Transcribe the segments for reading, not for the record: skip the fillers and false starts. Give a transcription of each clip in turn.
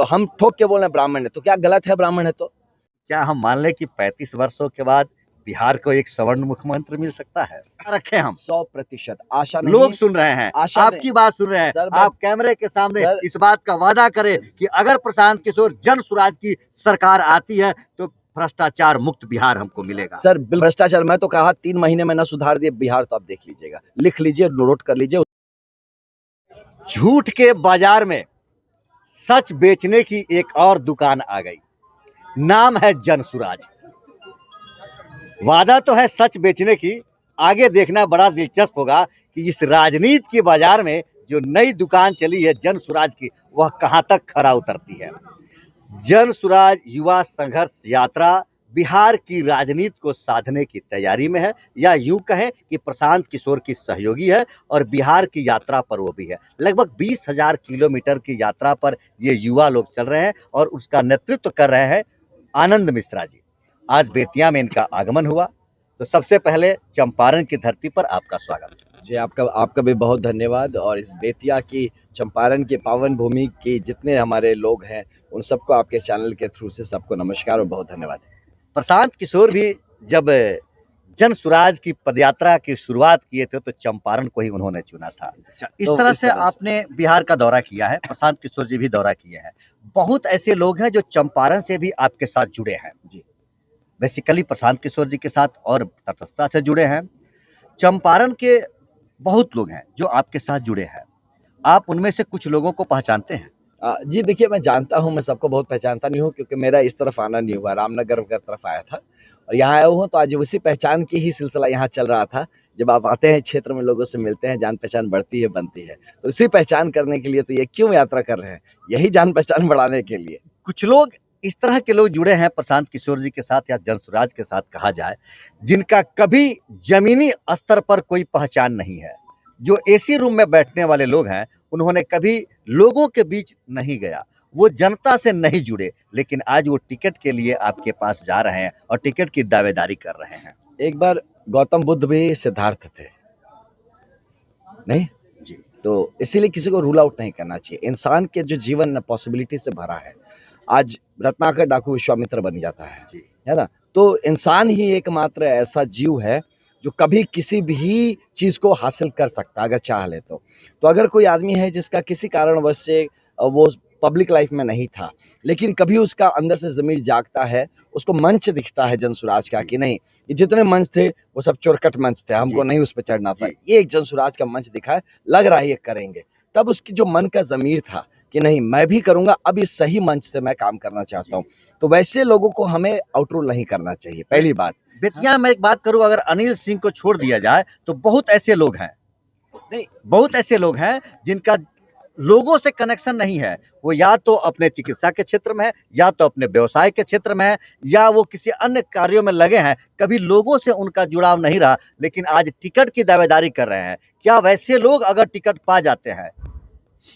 तो हम ठोक के बोल रहे हैं ब्राह्मण है, तो क्या गलत है ब्राह्मण है? तो क्या हम मान लें कि 35 वर्षों के बाद बिहार को एक सवर्ण मुख्यमंत्री मिल सकता है? रखें हम 100% आशा नहीं, लोग सुन रहे हैं, आशा आपकी बात सुन रहे हैं, सर, आप कैमरे के सामने सर, इस बात का वादा करें कि अगर प्रशांत किशोर जन स्वराज की सरकार आती है तो भ्रष्टाचार मुक्त बिहार हमको मिलेगा। सर भ्रष्टाचार, मैं तो कहा 3 महीने में ना सुधार दिए बिहार, तो आप देख लीजिएगा, लिख लीजिए, नोट कर लीजिए। झूठ के बाजार में सच बेचने की एक और दुकान आ गई, नाम है जन स्वराज। वादा तो है सच बेचने की, आगे देखना बड़ा दिलचस्प होगा कि इस राजनीति के बाजार में जो नई दुकान चली है जन स्वराज की, वह कहां तक खरा उतरती है। जन स्वराज युवा संघर्ष यात्रा बिहार की राजनीति को साधने की तैयारी में है, या यूं कहें कि प्रशांत किशोर की सहयोगी है और बिहार की यात्रा पर वो भी है। लगभग 20,000 किलोमीटर की यात्रा पर ये युवा लोग चल रहे हैं और उसका नेतृत्व कर रहे हैं आनंद मिश्रा जी। आज बेतिया में इनका आगमन हुआ, तो सबसे पहले चंपारण की धरती पर आपका स्वागत। जी, आपका भी बहुत धन्यवाद। और इस बेतिया की, चंपारण की पावन भूमि के जितने हमारे लोग हैं, उन सबको आपके चैनल के थ्रू से सबको नमस्कार और बहुत धन्यवाद। प्रशांत किशोर भी जब जन स्वराज की पदयात्रा की शुरुआत किए थे तो चंपारण को ही उन्होंने चुना था। इस तरह से आपने बिहार का दौरा किया है, प्रशांत किशोर जी भी दौरा किए हैं। बहुत ऐसे लोग हैं जो चंपारण से भी आपके साथ जुड़े हैं। जी, बेसिकली प्रशांत किशोर जी के साथ और तटस्थता से जुड़े हैं। चंपारण के बहुत लोग हैं जो आपके साथ जुड़े हैं, आप उनमें से कुछ लोगों को पहचानते हैं? जी देखिए, मैं जानता हूँ, मैं सबको बहुत पहचानता नहीं हूँ, क्योंकि मेरा इस तरफ आना नहीं हुआ, रामनगर की तरफ आया था और यहाँ आया हूँ, तो आज उसी पहचान की ही सिलसिला यहाँ चल रहा था। जब आप आते हैं क्षेत्र में, लोगों से मिलते हैं, जान पहचान बढ़ती है, बनती है, तो इसी पहचान करने के लिए तो ये क्यों यात्रा कर रहे हैं, यही जान पहचान बढ़ाने के लिए। कुछ लोग इस तरह के लोग जुड़े हैं प्रशांत किशोर जी के साथ या जन स्वराज के साथ कहा जाए, जिनका कभी जमीनी स्तर पर कोई पहचान नहीं है। जो एसी रूम में बैठने वाले लोग हैं, उन्होंने कभी लोगों के बीच नहीं गया, वो जनता से नहीं जुड़े, लेकिन आज वो टिकट के लिए आपके पास जा रहे हैं और टिकट की दावेदारी कर रहे हैं। एक बार गौतम बुद्ध भी सिद्धार्थ थे, नहीं जी, तो इसीलिए किसी को रूल आउट नहीं करना चाहिए। इंसान के जो जीवन पॉसिबिलिटी से भरा है, आज रत्नाकर डाकू विश्वामित्र बन जाता है ना? तो इंसान ही एकमात्र ऐसा जीव है जो कभी किसी भी चीज को हासिल कर सकता है अगर चाह ले तो। तो अगर कोई आदमी है जिसका किसी कारणवश से वो पब्लिक लाइफ में नहीं था, लेकिन कभी उसका अंदर से ज़मीर जागता है, उसको मंच दिखता है जन स्वराज का कि नहीं, ये जितने मंच थे वो सब चोरकट मंच थे, हमको नहीं उस पर चढ़ना था, ये एक जन स्वराज का मंच दिखा है, लग रहा है ये करेंगे। तब उसकी जो मन का ज़मीर था कि नहीं मैं भी करूंगा, अब इस सही मंच से मैं काम करना चाहता हूँ, तो वैसे लोगों को हमें आउटरोल नहीं करना चाहिए, पहली बात। बेतिया में एक बात करूं, अगर अनिल सिंह को छोड़ दिया जाए तो बहुत ऐसे लोग हैं, नहीं, बहुत ऐसे लोग हैं जिनका लोगों से कनेक्शन नहीं है। वो या तो अपने चिकित्सा के क्षेत्र में है, या तो अपने व्यवसाय के क्षेत्र में है, या वो किसी अन्य कार्यों में लगे हैं, कभी लोगों से उनका जुड़ाव नहीं रहा, लेकिन आज टिकट की दावेदारी कर रहे हैं। क्या वैसे लोग अगर टिकट पा जाते हैं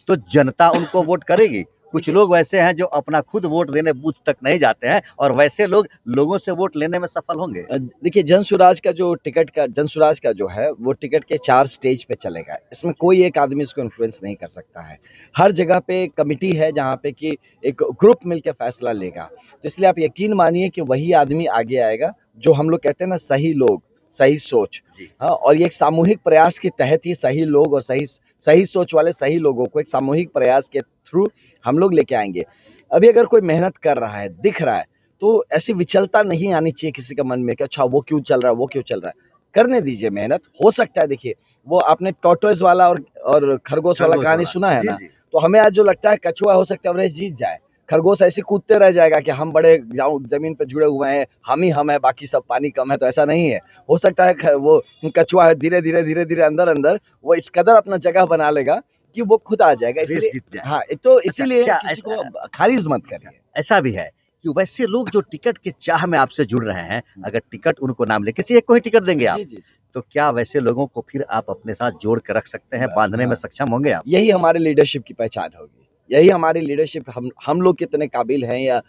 तो जनता उनको वोट करेगी? कुछ लोग वैसे हैं जो अपना खुद वोट देने बूथ तक नहीं जाते हैं, और वैसे लोग लोगों से वोट लेने में सफल होंगे। देखिए, जन स्वराज का जो टिकट का, जन स्वराज का जो है वो टिकट के 4 स्टेज पे चलेगा, इसमें कोई एक आदमी इसको इन्फ्लुएंस नहीं कर सकता है। हर जगह पे कमिटी है जहाँ पे कि एक ग्रुप मिलकर फैसला लेगा, तो इसलिए आप यकीन मानिए कि वही आदमी आगे आएगा जो हम लोग कहते हैं ना, सही लोग, सही सोच। हाँ, और ये एक सामूहिक प्रयास के तहत ही सही लोग और सही सोच वाले सही लोगों को एक सामूहिक प्रयास के थ्रू हम लोग लेके आएंगे। अभी अगर कोई मेहनत कर रहा है, दिख रहा है, तो ऐसी विचलता नहीं आनी चाहिए किसी के मन में कि अच्छा वो क्यों चल रहा है, वो क्यों चल रहा है। करने दीजिए मेहनत, हो सकता है। देखिए, वो आपने टॉर्टोइज वाला और खरगोश वाला कहानी सुना है ना? तो हमें आज जो लगता है कछुआ हो सकता है रेस जीत जाए, खरगोश ऐसे कूदते रह जाएगा कि हम बड़े जमीन पे जुड़े हुए हैं, हम है, बाकी सब पानी कम है, तो ऐसा नहीं है। हो सकता है वो कछुआ है, धीरे धीरे अंदर वो इस कदर अपना जगह बना लेगा कि वो खुद आ जाएगा, इसलिए हाँ, तो इसीलिए किसी को खारिज मत करिए। ऐसा भी है कि वैसे लोग जो टिकट के चाह में आपसे जुड़ रहे हैं, अगर टिकट उनको नाम ले, किसी एक को ही टिकट देंगे आप, तो क्या वैसे लोगों को फिर आप अपने साथ जोड़ कर रख सकते हैं, बांधने में सक्षम होंगे आप? यही हमारे लीडरशिप की पहचान होगी, यही हमारी लीडरशिप। हम लोग कितने काबिल हैं, या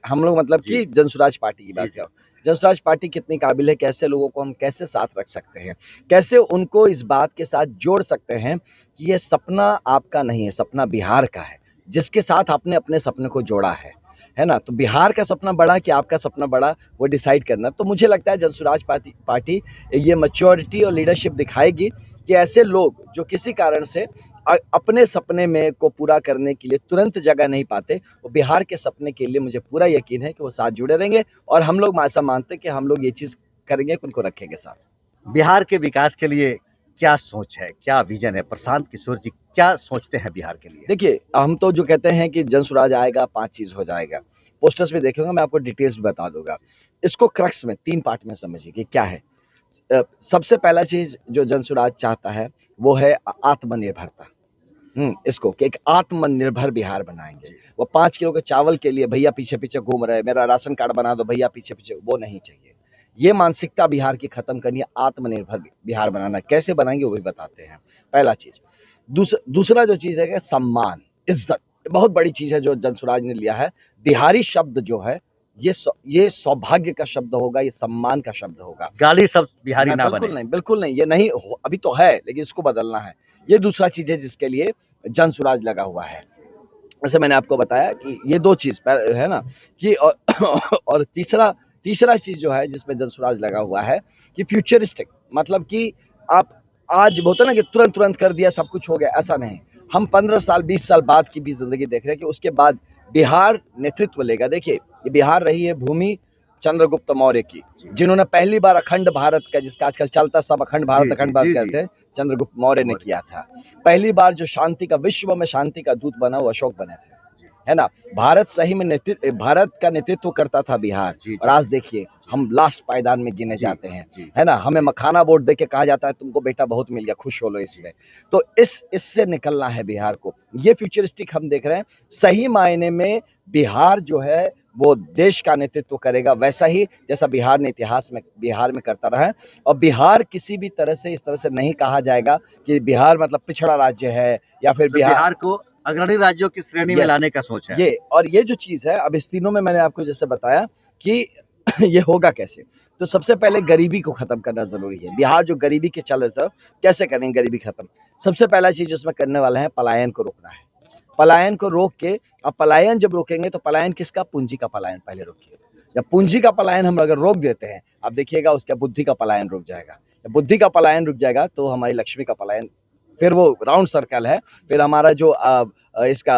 हम लोग मतलब कि जन स्वराज पार्टी की बात करो, जन स्वराज पार्टी कितनी काबिल है, कैसे लोगों को हम कैसे साथ रख सकते हैं, कैसे उनको इस बात के साथ जोड़ सकते हैं कि ये सपना आपका नहीं है, सपना बिहार का है। जिसके साथ आपने अपने सपने को जोड़ा है ना। तो बिहार का सपना बड़ा कि आपका सपना बड़ा, वो डिसाइड करना। तो मुझे लगता है जनसुराज पार्टी ये मैच्योरिटी और लीडरशिप दिखाएगी कि ऐसे लोग जो किसी कारण से अपने सपने में को पूरा करने के लिए तुरंत जगह नहीं पाते, वो बिहार के सपने के लिए मुझे पूरा यकीन है कि वो साथ जुड़े रहेंगे। और हम लोग ऐसा मानते हैं कि हम लोग ये चीज़ करेंगे कि उनको रखेंगे साथ। बिहार के विकास के लिए क्या सोच है, क्या विजन है? प्रशांत किशोर जी क्या सोचते हैं बिहार के लिए? देखिए, हम तो जो कहते हैं कि जनसुराज आएगा 5 चीज़ हो जाएगा। पोस्टर्स में देखेंगे, मैं आपको डिटेल्स भी बता दूंगा। इसको क्रक्स में 3 पार्ट में समझिए कि क्या है। सबसे पहला चीज़ जो जनसुराज चाहता है वो है आत्मनिर्भरता। इसको कि एक आत्मनिर्भर बिहार बनाएंगे। वो 5 किलो के चावल के लिए भैया पीछे पीछे घूम रहे, मेरा राशन कार्ड बना दो भैया पीछे पीछे, वो नहीं चाहिए। ये मानसिकता बिहार की खत्म करनी है, आत्मनिर्भर बिहार बनाना। कैसे बनाएंगे वो भी बताते हैं, पहला चीज। दूसरा जो चीज है कि सम्मान, इज्जत, बहुत बड़ी चीज है जो जनसुराज ने लिया है। बिहारी शब्द जो है ये सौभाग्य का शब्द होगा, ये सम्मान का शब्द होगा। गाली शब्द बिहारी ना बने। बिल्कुल नहीं, ये नहीं अभी तो है, लेकिन इसको बदलना है। ये दूसरा चीज है जिसके लिए जनसुराज लगा हुआ है। जैसे मैंने आपको बताया कि ये 2 चीज है ना कि और तीसरा चीज जो है जिसमें जनसुराज लगा हुआ है कि फ्यूचरिस्टिक, मतलब कि आप आज बोलते ना कि तुरंत तुरंत कर दिया सब कुछ हो गया, ऐसा नहीं। हम 15 साल 20 साल बाद की भी जिंदगी देख रहे हैं कि उसके बाद बिहार नेतृत्व लेगा। देखिए, ये बिहार रही है भूमि चंद्रगुप्त मौर्य की, जिन्होंने पहली बार अखंड भारत का, जिसका आजकल चलता सब अखंड भारत कहते हैं, चंद्रगुप्त मौर्य ने किया था। पहली बार जो शांति का, विश्व में शांति का दूत बना वो अशोक बने थे, है ना। भारत सही में भारत का नेतृत्व करता था बिहार। और आज देखिए हम लास्ट पायदान में गिने जाते हैं, है ना। हमें मखाना वोट दे के कहा जाता है तुमको बेटा बहुत मिल गया, खुश हो लो इसमें। तो इससे निकलना है बिहार को। ये फ्यूचरिस्टिक हम देख रहे हैं। सही मायने में बिहार जो है वो देश का नेतृत्व करेगा, वैसा ही जैसा बिहार ने इतिहास में बिहार में करता रहा है। और बिहार किसी भी तरह से इस तरह से नहीं कहा जाएगा कि बिहार मतलब पिछड़ा राज्य है या फिर तो बिहार को अग्रणी राज्यों की श्रेणी में लाने का सोच है। ये जो चीज है, अब इस तीनों में मैंने आपको जैसे बताया कि ये होगा कैसे। तो सबसे पहले गरीबी को खत्म करना जरूरी है। बिहार जो गरीबी के चल रहे थे, कैसे करेंगे गरीबी खत्म? सबसे पहला चीज उसमें करने वाला है, पलायन को रोकना है। पलायन को रोक के, अब पलायन जब रोकेंगे तो पलायन किसका? पूंजी का पलायन पहले रोकिए। जब पूंजी का पलायन हम अगर रोक देते हैं, आप देखिएगा उसका बुद्धि का पलायन रुक जाएगा। जब बुद्धि का पलायन रुक जाएगा तो हमारी लक्ष्मी का पलायन, फिर वो राउंड सर्कल है। फिर हमारा जो इसका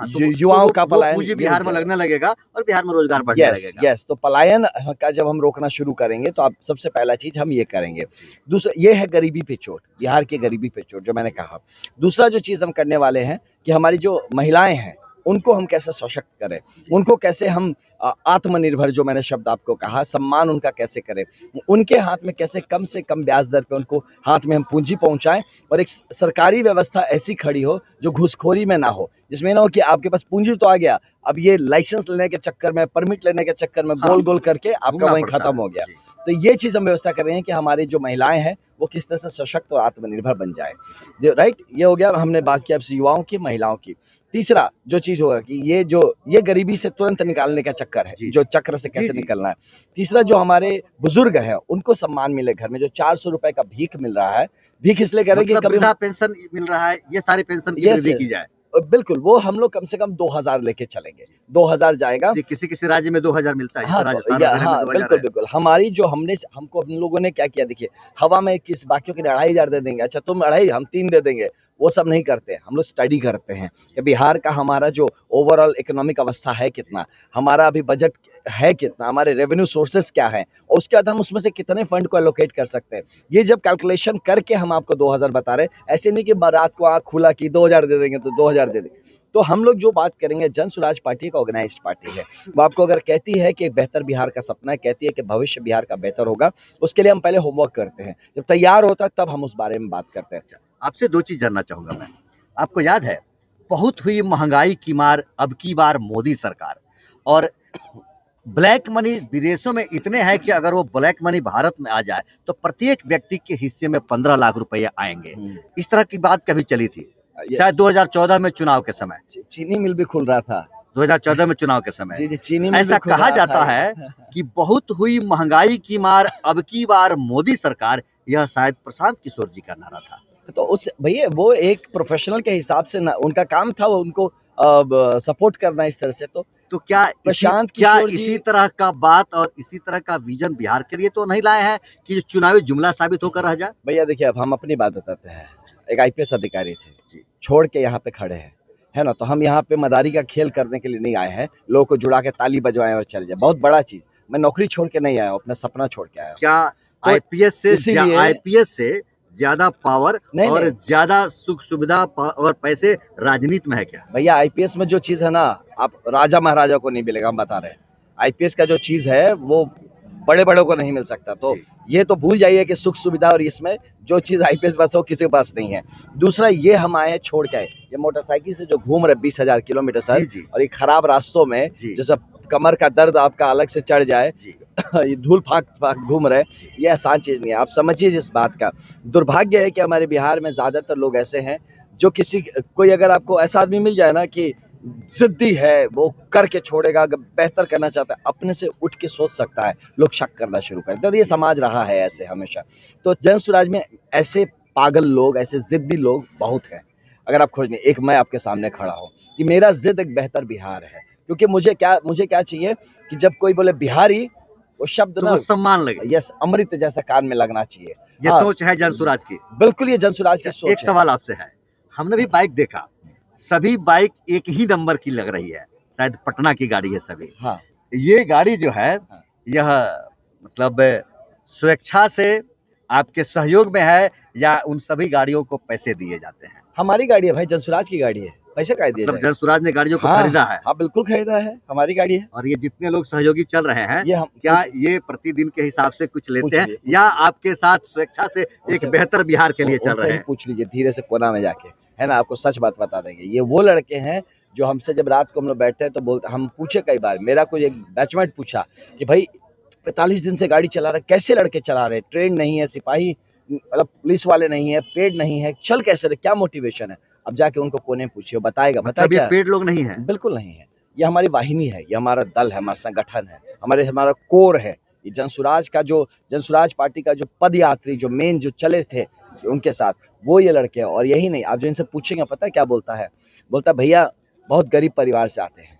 युवाओं का पलायन पूंजी बिहार में लगने लगेगा और बिहार में रोजगार बढ़ने लगेगा। तो पलायन का जब हम रोकना शुरू करेंगे तो आप सबसे पहला चीज हम ये करेंगे। दूसरा ये है गरीबी पे चोट, बिहार की गरीबी पे चोट जो मैंने कहा। दूसरा जो चीज हम करने वाले हैं कि हमारी जो महिलाएं हैं उनको हम कैसे सशक्त करें, उनको कैसे हम आत्मनिर्भर, जो मैंने शब्द आपको कहा, सम्मान उनका कैसे करें, उनके हाथ में कैसे कम से कम ब्याज दर पे उनको हाथ में हम पूंजी पहुंचाएं। और एक सरकारी व्यवस्था ऐसी खड़ी हो जो घूसखोरी में ना हो, जिसमें ना हो कि आपके पास पूंजी तो आ गया, अब ये लाइसेंस लेने के चक्कर में, परमिट लेने के चक्कर में गोल गोल करके आपका वहीं खत्म हो गया। तो ये चीज हम व्यवस्था कर रहे हैं कि हमारी जो महिलाएं हैं वो किस तरह से सशक्त और आत्मनिर्भर बन जाए। राइट, ये हो गया, हमने बात की आपसे युवाओं की, महिलाओं की। तीसरा जो चीज होगा कि ये गरीबी से तुरंत निकालने का चक्कर है, जो चक्र से कैसे निकलना है। तीसरा जो हमारे बुजुर्ग है उनको सम्मान मिले, घर में जो 400 रुपए का भीख मिल रहा है, भीख इसलिए कह रहे हैं कि कभी पेंशन मिल रहा है, ये सारी पेंशन की वृद्धि की जाए। बिल्कुल, वो हम लोग कम से कम 2000 लेके चलेंगे, 2000 जाएगा। किसी राज्य में 2000 मिलता है, हाँ, बिल्कुल। हमारी जो हमको हम लोगों ने क्या किया, देखिए हवा में किस बाकियों के 2500 दे देंगे, अच्छा तुम 2.5 हम 3 दे देंगे, वो सब नहीं करते। हम लोग स्टडी करते हैं कि बिहार का हमारा जो ओवरऑल इकोनॉमिक अवस्था है कितना, हमारा अभी बजट है कितना, हमारे रेवेन्यू सोर्सेस क्या है, और उसके बाद हम उसमें से कितने फंड को एलोकेट कर सकते हैं। ये जब कैलकुलेशन करके हम आपको 2000 बता रहे हैं, ऐसे नहीं कि रात को आँख खुला कि 2000 दे देंगे तो 2000 दे देंगे। तो हम लोग जो बात करेंगे, जनसुराज पार्टी एक ऑर्गेनाइज्ड पार्टी है। वो आपको अगर कहती है कि एक बेहतर बिहार का सपना है, कहती है कि भविष्य बिहार का बेहतर होगा, उसके लिए हम पहले होमवर्क करते हैं। जब तैयार होता है तब हम उस बारे में बात करते हैं। आपसे 2 चीज जानना चाहूंगा मैं। आपको याद है, बहुत हुई महंगाई की मार, अब की बार मोदी सरकार, और ब्लैक मनी विदेशों में इतने हैं कि अगर वो ब्लैक मनी भारत में आ जाए तो प्रत्येक व्यक्ति के हिस्से में 15 लाख रुपए आएंगे। इस तरह की बात कभी चली थी शायद 2014 में चुनाव के समय। चीनी मिल भी खुल रहा था 2014 में चुनाव के समय। जी, चीनी मिल ऐसा कहा जाता है कि बहुत हुई महंगाई की मार, अब की बार मोदी सरकार, यह शायद प्रशांत किशोर जी का नारा था। तो उस भैया वो एक प्रोफेशनल के हिसाब से ना, उनका काम था वो, उनको सपोर्ट करना इस तरह से। तो क्या प्रशांत क्या किशोर जी इसी तरह का बात और इसी तरह का विजन बिहार के लिए तो नहीं लाए हैं कि जो चुनावी जुमला साबित होकर रह जाए? भैया देखिए, अब हम अपनी बात बताते हैं। एक आईपीएस अधिकारी थे, जी। छोड़ के यहाँ पे खड़े हैं, है ना। तो हम यहाँ पे मदारी का खेल करने के लिए नहीं आए हैं, लोगों को जुड़ा के ताली बजवाएं और चले जाए, बहुत बड़ा चीज। मैं नौकरी छोड़ के नहीं आया हूँ, अपना सपना छोड़ के आया हूँ। क्या तो आईपीएस से ज्यादा पावर नहीं और नहीं ज्यादा सुख सुविधा और पैसे राजनीति में है क्या? भैया, आईपीएस में जो चीज है ना, आप राजा महाराजा को नहीं मिलेगा, हम बता रहे हैं। आईपीएस का जो चीज है वो बड़े बड़ों को नहीं मिल सकता। तो जी। ये तो भूल जाइए कि सुख सुविधा और इसमें जो चीज आईपीएस बस हो किसी के पास नहीं है। दूसरा, ये हम आए हैं छोड़ के आए, ये मोटरसाइकिल से जो घूम रहे 20,000 किलोमीटर सर, जी, जी। और ये खराब रास्तों में जी। जैसे कमर का दर्द आपका अलग से चढ़ जाए, जी। ये धूल फाक फाक घूम रहे, ये आसान चीज नहीं है। आप समझिए जिस बात का। दुर्भाग्य है कि हमारे बिहार में ज्यादातर लोग ऐसे हैं जो कोई अगर आपको ऐसा आदमी मिल जाए ना कि जिद्दी है, वो करके छोड़ेगा, अगर बेहतर करना चाहता है, अपने से उठ के सोच सकता है, लोग शक करना शुरू कर देते हैं। तो ये समाज रहा है ऐसे हमेशा। तो जन स्वराज में ऐसे पागल लोग, ऐसे जिद्दी लोग बहुत हैं। अगर आप खोजने, एक मैं आपके सामने खड़ा हूँ कि मेरा जिद एक बेहतर बिहार है, क्योंकि मुझे क्या चाहिए कि जब कोई बोले बिहारी, वो शब्द तो ना वो सम्मान लगे। यस, अमृत जैसा कान में लगना चाहिए। ये हाँ, सोच है जन स्वराज की। बिल्कुल ये जन स्वराज की सोच एक है। सवाल आपसे है, हमने भी बाइक देखा, सभी बाइक एक ही नंबर की लग रही है, शायद पटना की गाड़ी है सभी। हाँ, ये गाड़ी जो है, यह मतलब स्वेच्छा से आपके सहयोग में है या उन सभी गाड़ियों को पैसे दिए जाते हैं? हमारी गाड़ी है भाई, जन स्वराज की गाड़ी है, पैसे काहे दिए मतलब जाएंगे? जन स्वराज ने गाड़ियों को हाँ, खरीदा है? हाँ बिल्कुल खरीदा है, हमारी गाड़ी है। और ये जितने लोग सहयोगी चल रहे हैं, ये हम क्या ये प्रतिदिन के हिसाब से कुछ लेते हैं पूछ या आपके साथ स्वेच्छा से एक उनसे बेहतर बिहार के लिए चल उनसे रहे ही हैं? पूछ लीजिए, धीरे से कोना में जाके, है ना, आपको सच बात बता देंगे। ये वो लड़के हैं जो हमसे जब रात को हम लोग बैठते हैं तो बोलते, हम पूछे कई बार, मेरा कोई एक बैचमेट पूछा कि भाई 45 दिन से गाड़ी चला रहे, कैसे लड़के चला रहे, ट्रेन नहीं है, सिपाही मतलब पुलिस वाले नहीं है, पेड नहीं है, चल कैसे रहे, क्या मोटिवेशन है? अब जाके उनको कोने पूछिए, बताएगा। मतलब ये पेड लोग नहीं है? बिल्कुल नहीं है। ये हमारी वाहिनी है, ये हमारा दल है, हमारा संगठन है, हमारा कोर है। ये जनसुराज पार्टी का जो पदयात्री, जो मेन जो चले थे उनके साथ, वो ये लड़के हैं। और यही नहीं, आप जो इनसे पूछेंगे, पता है क्या बोलता है? बोलता है भैया बहुत गरीब परिवार से आते हैं,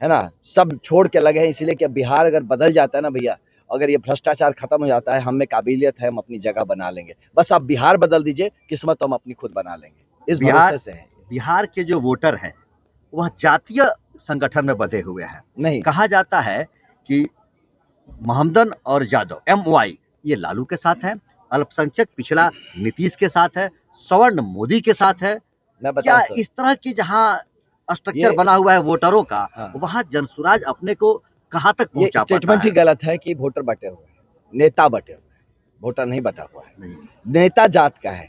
है ना, सब छोड़ के लगे हैं, इसलिए कि बिहार अगर बदल जाता है ना भैया, अगर ये भ्रष्टाचार खत्म हो जाता है, हम में काबिलियत है, हम अपनी जगह बना लेंगे। बस आप बिहार बदल दीजिए, किस्मत हम अपनी खुद बना लेंगे, इस भरोसे से है। बिहार के जो वोटर हैं वह जातीय संगठन में बंधे हुए हैं। नहीं, कहा जाता है कि महमदन और यादव MY ये लालू के साथ है, अल्पसंख्यक पिछड़ा नीतीश के साथ है, सवर्ण मोदी के साथ है। मैं क्या बताऊं सर, इस तरह की जहाँ स्ट्रक्चर ये बना हुआ है वोटरों का, हाँ, वहाँ जनसुराज अपने को कहाँ तक ये पहुंचा पाता स्टेटमेंट ही है? गलत है कि वोटर बटे हुए हैं, नेता बटे हुए हैं, वोटर नहीं बटा हुआ है। नहीं। नेता जात का है,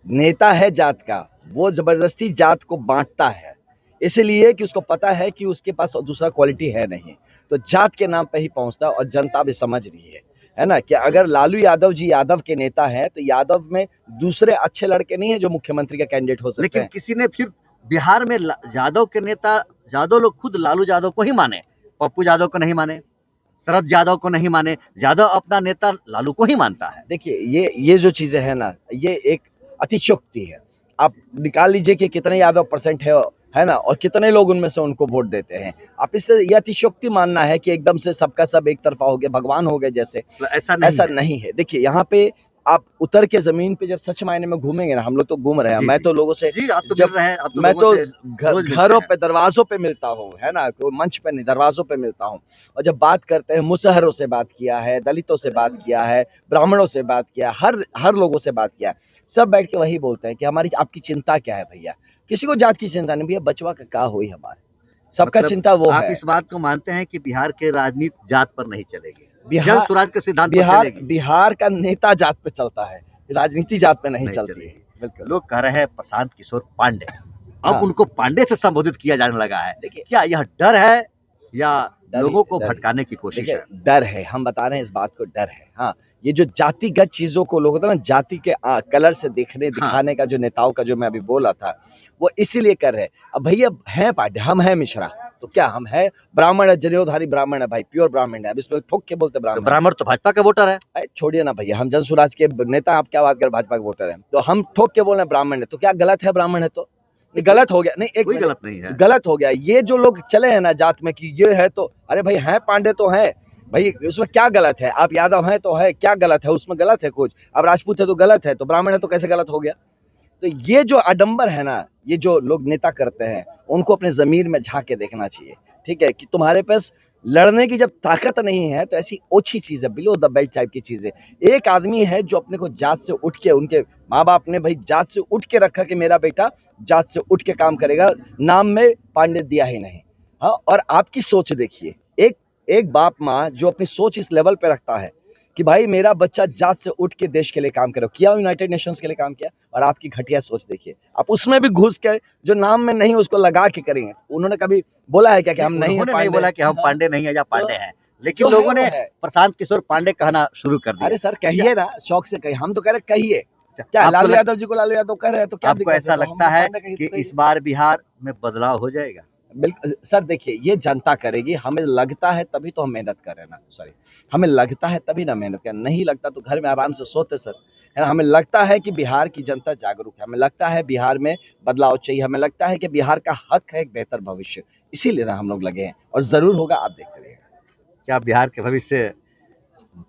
नेता है जात का, वो जबरदस्ती जात को बांटता है, इसलिए कि उसको पता है कि उसके पास दूसरा क्वालिटी है नहीं, तो जात के नाम पे ही पहुंचता है। और जनता भी समझ रही है ना, कि अगर लालू यादव जी यादव के नेता हैं, तो यादव में दूसरे अच्छे लड़के नहीं है जो मुख्यमंत्री का कैंडिडेट हो सकते लेकिन हैं। किसी ने फिर बिहार में यादव के नेता, यादव लोग खुद लालू यादव को ही माने, पप्पू यादव को नहीं माने, शरद यादव को नहीं माने, यादव अपना नेता लालू को ही मानता है। देखिए, ये जो चीजें है ना, ये एक अतिशयोक्ति है। आप निकाल लीजिए कि कितने यादव परसेंट है ना, और कितने लोग उनमें से उनको वोट देते हैं। आप इससे ये अतिशयोक्ति मानना है कि एकदम से सबका सब एक तरफा हो गया, भगवान हो गए जैसे, ऐसा नहीं है। देखिए, यहाँ पे आप उतर के जमीन पे जब सच मायने में घूमेंगे ना, हम लोग तो घूम रहे हैं, मैं तो लोगों से जब मैं तो घरों पे, दरवाजों पे मिलता हूँ, है ना, कोई मंच पे नहीं, दरवाजों पे मिलता हूँ। और जब बात करते हैं, मुसहरों से बात किया है, दलितों से बात किया है, ब्राह्मणों से बात किया, हर लोगों से बात किया, सब बैठ के वही बोलते हैं कि हमारी आपकी चिंता क्या है भैया। किसी को जात की चिंता नहीं भैया, बचवा का क्या हुई हमारे, सबका मतलब चिंता वो आप है। इस बात को मानते हैं कि बिहार के राजनीति जात पर नहीं चलेगी, बिहार जन स्वराज के सिद्धांत पर चलेगी? बिहार का नेता जात पे चलता है, राजनीति जात पे नहीं चलती है। बिल्कुल। लोग कह रहे हैं प्रशांत किशोर पांडे, अब हाँ। उनको पांडे से संबोधित किया जाने लगा है। देखिए, क्या यह डर है या लोगों को डर भटकाने की कोशिश है? डर है, हम बता रहे हैं इस बात को, डर है। हाँ, ये जो जातिगत चीजों को लोग होता है ना, जाति के कलर से दिखाने का जो नेताओं का, जो मैं अभी बोला था, वो इसीलिए कर रहे हैं। अब भैया है पांडे, हम है मिश्रा, तो क्या हम है ब्राह्मण है, जनेऊधारी ब्राह्मण है भाई, प्योर ब्राह्मण है। अब इसमें ठोक के बोलते तो ब्राह्मण तो भाजपा का वोटर है। अरे छोड़िए ना भैया, हम जनसुराज के नेता, आप क्या बात कर, भाजपा के वोटर हैं, तो हम ठोक के बोल रहे हैं ब्राह्मण है, तो क्या गलत है ब्राह्मण है? तो गलत हो गया। नहीं, एक कोई मिनट, गलत नहीं है। गलत हो गया। ये जो लोग चले हैं ना जात में कि ये है तो, अरे भाई हैं पांडे तो है भाई, उसमें क्या गलत है? आप यादव हैं तो है, क्या गलत है उसमें? गलत है कुछ? अब राजपूत है तो गलत है, तो ब्राह्मण है तो कैसे गलत हो गया? तो ये जो आडंबर है ना, ये जो लोग नेता करते हैं, उनको अपने जमीर में झांक के देखना चाहिए। ठीक है कि तुम्हारे पास लड़ने की जब ताकत नहीं है तो ऐसी ओछी चीज है, बिलो द बेल्ट टाइप की चीजें। एक आदमी है जो अपने को जात से उठ के, उनके माँ बाप ने भाई जात से उठ के रखा कि मेरा बेटा जात से उठ के काम करेगा, नाम में पांडित दिया ही नहीं। हाँ, और आपकी सोच देखिए, एक एक बाप माँ जो अपनी सोच इस लेवल पे रखता है कि भाई मेरा बच्चा जात से उठ के देश के लिए काम करे, किया यूनाइटेड नेशंस के लिए काम किया। और आपकी घटिया सोच देखिए, आप उसमें भी घुस के जो नाम में नहीं उसको लगा के करेंगे। उन्होंने कभी बोला है क्या कि हम नहीं है? नहीं बोला कि हम पांडे नहीं है या पांडे हैं, लेकिन जो लोगों है ने वो है। प्रशांत किशोर पांडे कहना शुरू कर दिया। अरे सर कहिए ना, शौक से कहिए, हम तो कह रहे कहिए। क्या आपको लालू यादव जी को लालू यादव कह रहे हैं तो क्या आपको दिक्कत है? ऐसा तो हम लगता है पांडे कहिए कि तो कहिए। इस बार बिहार में बदलाव हो जाएगा? बिल्कुल सर, देखिए ये जनता करेगी, हमें लगता है तभी तो हम मेहनत कर रहे हैं ना। सॉरी, हमें लगता है तभी ना मेहनत कर, नहीं लगता तो घर में आराम से सोते सर, है ना। हमें लगता है कि बिहार की जनता जागरूक है, हमें लगता है बिहार में बदलाव चाहिए, हमें लगता है कि बिहार का हक है एक बेहतर भविष्य, इसीलिए ना हम लोग लगे हैं, और जरूर होगा, आप देखते रहिएगा। क्या बिहार के भविष्य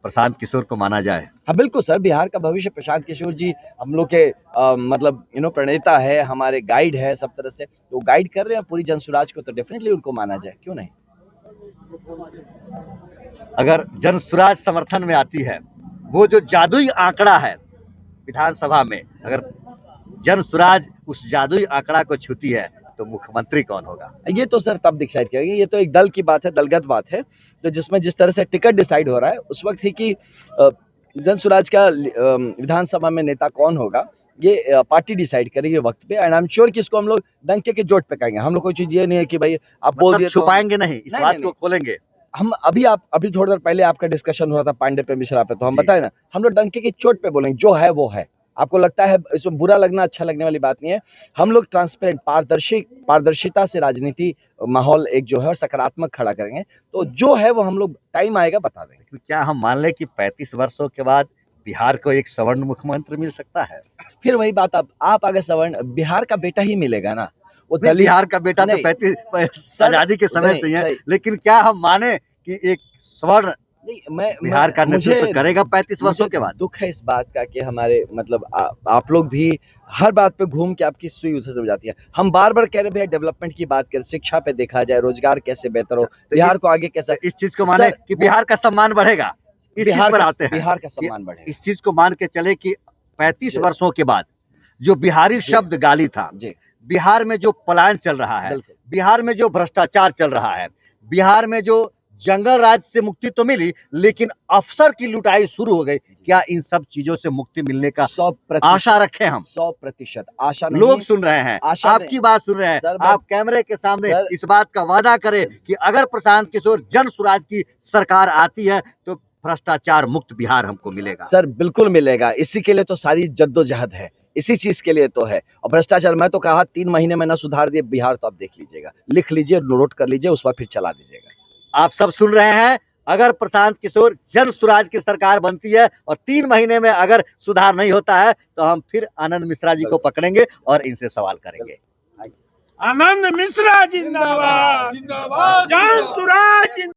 प्रशांत किशोर को माना जाए? हाँ बिल्कुल सर, बिहार का भविष्य प्रशांत किशोर जी हम लोग के मतलब प्रणेता है, हमारे गाइड है सब तरह से, तो गाइड कर रहे हैं पूरी जन स्वराज को, तो डेफिनेटली उनको माना जाए, क्यों नहीं। अगर जन स्वराज समर्थन में आती है, वो जो जादुई आंकड़ा है विधानसभा में, अगर जन स्वराज उस जादुई आंकड़ा को छूती है तो मुख्यमंत्री कौन होगा? ये तो सर तब डिसाइड करेंगे, ये तो एक दल की बात है, दलगत बात है, तो जिसमें जिस तरह से टिकट डिसाइड हो रहा है उस वक्त ही कि जन स्वराज का विधानसभा में नेता कौन होगा, ये पार्टी डिसाइड करेगी वक्त पे। एंड आई एम श्योर कि इसको हम लोग डंके के जोट पे कहेंगे। हम लोग कोई चीज ये नहीं है कि भाई आप बोल दिए छुपाएंगे नहीं, इस बात को खोलेंगे हम। अभी थोड़ी देर पहले आपका डिस्कशन हो रहा था पांडे पे, मिश्रा पे, तो हम बताए ना, हम लोग डंके की चोट पे बोलेंगे, जो है वो है। आपको लगता है इसमें बुरा लगना अच्छा लगने वाली बात नहीं है। हम लोग ट्रांसपेरेंट, पारदर्शिता से राजनीति माहौल एक जो है और सकारात्मक खड़ा करेंगे, तो जो है वो हम लोग टाइम आएगा बता देंगे। क्या हम मान लें कि 35 वर्षों के बाद बिहार को एक सवर्ण मुख्यमंत्री मिल सकता है? फिर वही बात, आप अगर सवर्ण, बिहार का बेटा ही मिलेगा ना, वो बिहार का बेटा तो 35 आजादी के समय से ही है, लेकिन क्या हम माने कि एक स्वर्ण बिहार का नेतृत्व करेगा 35 वर्षों के बाद? दुख है इस बात का कि हमारे मतलब आप लोग भी हर बात पे घूम के आपकी सुई उधर से जाती है। हम बार बार कह रहे भैया डेवलपमेंट की बात करें, शिक्षा पे देखा जाए, रोजगार कैसे बेहतर हो, बिहार को आगे कैसे, इस चीज को माने कि बिहार का सम्मान बढ़ेगा, इस चीज पर आते हैं, बिहार का सम्मान बढ़ेगा, इस चीज को मान के चले कि 35 वर्षों के बाद जो बिहारी शब्द गाली था, बिहार में जो पलायन चल रहा है, बिहार में जो भ्रष्टाचार चल रहा है, बिहार में जो जंगल राज से मुक्ति तो मिली लेकिन अफसर की लुटाई शुरू हो गई, क्या इन सब चीजों से मुक्ति मिलने का 100% आशा रखें हम? 100% आशा नहीं। लोग सुन रहे हैं, आपकी बात सुन रहे हैं, आप कैमरे के सामने इस बात का वादा करें कि अगर प्रशांत किशोर जन स्वराज की सरकार आती है तो भ्रष्टाचार मुक्त बिहार हमको मिलेगा। सर बिल्कुल मिलेगा, इसी के लिए तो सारी जद्दोजहद है, इसी चीज के लिए तो है। और भ्रष्टाचार मैं तो कहा 3 महीने में ना सुधार दिए बिहार, तो आप देख लीजिएगा, लिख लीजिए, नोट कर लीजिए, उस पर फिर चला दीजिएगा। आप सब सुन रहे हैं, अगर प्रशांत किशोर जन स्वराज की सरकार बनती है और 3 महीने में अगर सुधार नहीं होता है तो हम फिर आनंद मिश्रा जी को पकड़ेंगे और इनसे सवाल करेंगे। आनंद मिश्रा जिंदाबाद, जन स्वराज।